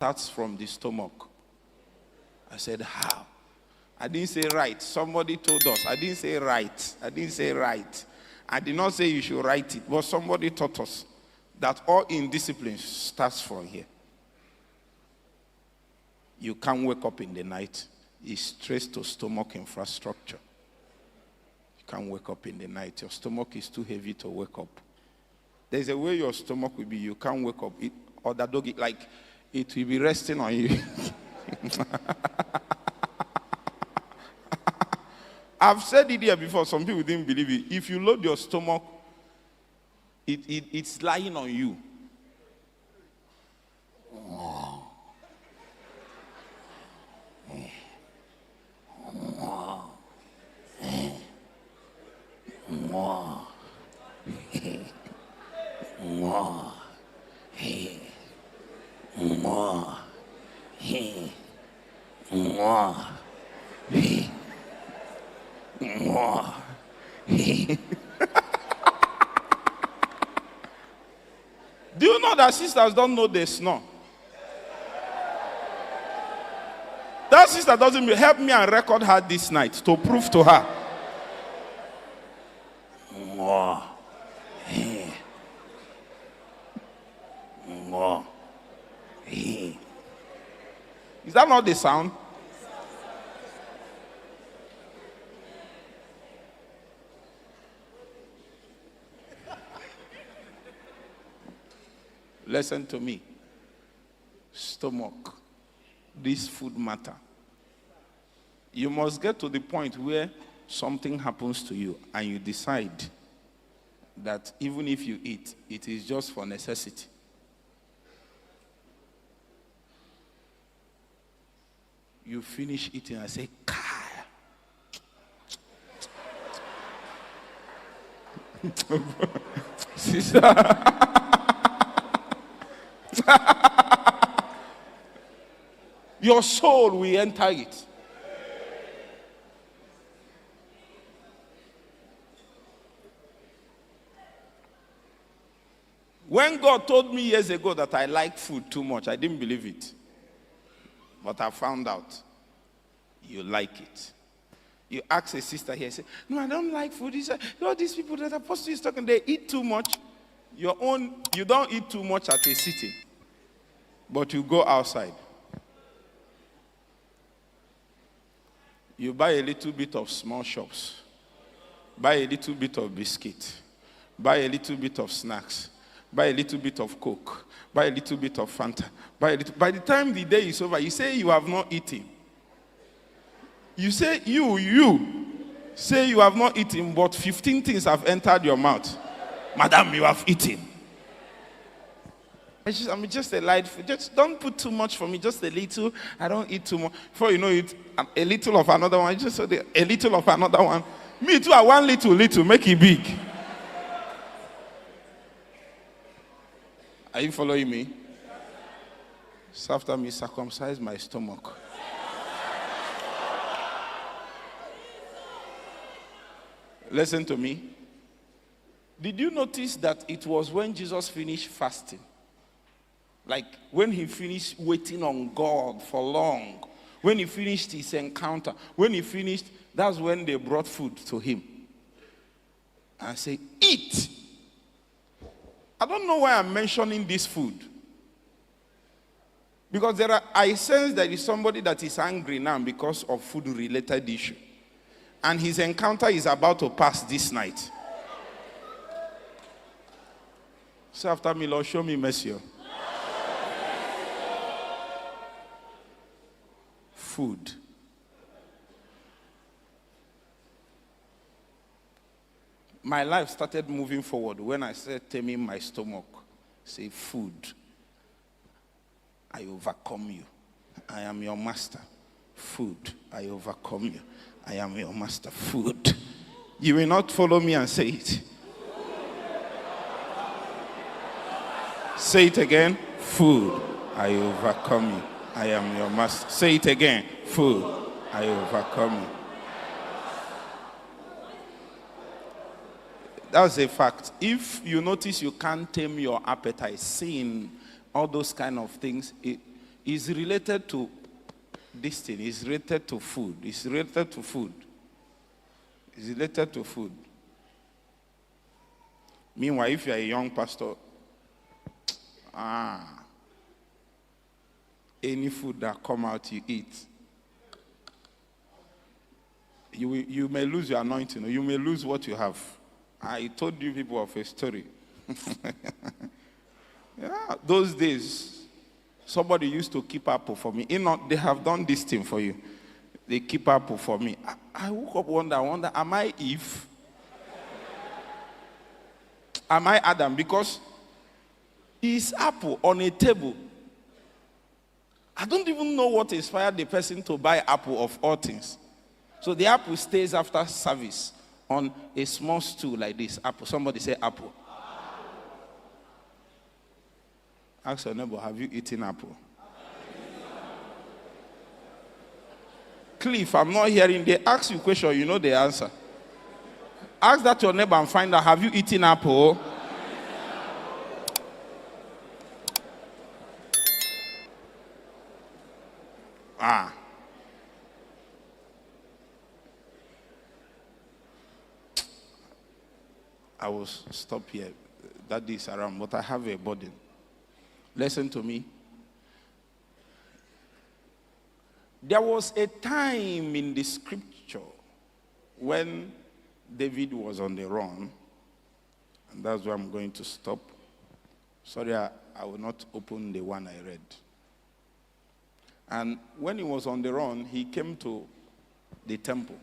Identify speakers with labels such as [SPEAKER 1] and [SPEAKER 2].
[SPEAKER 1] starts from the stomach. I said, how? I didn't say right. Somebody told us. I didn't say right. I didn't say right. I did not say you should write it, but somebody taught us that all indiscipline starts from here. You can't wake up in the night. It's traced to stomach infrastructure. You can't wake up in the night. Your stomach is too heavy to wake up. There's a way your stomach will be. You can't wake up. Or the dog, like, it will be resting on you. I've said it here before. Some people didn't believe it. If you load your stomach, it's lying on you. Do you know that sisters don't know they snore? That sister doesn't help me and record her this night to prove to her. Is that not the sound? Listen to me. Stomach. This food matter. You must get to the point where something happens to you and you decide that even if you eat, it is just for necessity. You finish eating and say, Kaya. Sister. Your soul will enter it. When God told me years ago that I like food too much, I didn't believe it. But I found out you like it. You ask a sister here, say, no, I don't like food. You say, all these people that are supposed to be talking, they eat too much. You don't eat too much at a sitting. But you go outside. You buy a little bit of small shops. Buy a little bit of biscuit. Buy a little bit of snacks. Buy a little bit of Coke. Buy a little bit of Fanta. By the time the day is over, you say you have not eaten. You say you say you have not eaten, but 15 things have entered your mouth. Madam, you have eaten. I'm just a light food. Just don't put too much for me. Just a little. I don't eat too much. Before you know it, a little of another one. Just a little of another one. Me too. I want little. Make it big. Are you following me? So after me, circumcise my stomach. Listen to me. Did you notice that it was when Jesus finished fasting? Like when he finished waiting on God for long. When he finished his encounter. When he finished, that's when they brought food to him. And say, eat. I don't know why I'm mentioning this food. Because I sense there is somebody that is angry now because of food-related issue. And his encounter is about to pass this night. So after me, Lord, show me mercy. Food. My life started moving forward when I started taming my stomach. Say, food. I overcome you. I am your master. Food. I overcome you. I am your master. Food. You will not follow me and say it. Say it again. Food. I overcome you. I am your master. Say it again. Food. I overcome you. That's a fact. If you notice you can't tame your appetite, sin, all those kind of things, is related to this thing. It's related to food. It's related to food. It's related to food. Meanwhile, if you are a young pastor, any food that come out, you eat. You may lose your anointing, or you may lose what you have. I told you people of a story. Yeah, those days, somebody used to keep apple for me. They have done this thing for you. They keep apple for me. I woke up one day, I wonder, am I Eve? Am I Adam? Because it's apple on a table. I don't even know what inspired the person to buy apple of all things. So the apple stays after service on a small stool like this. Apple. Somebody say apple. Ask your neighbor, have you eaten apple? Cliff, I'm not hearing. They ask you a question, you know the answer. Ask that your neighbor and find out, have you eaten apple? I will stop here. That is around, but I have a burden. Listen to me. There was a time in the scripture when David was on the run, and that's where I'm going to stop. Sorry, I will not open the one I read. And when he was on the run, he came to the temple.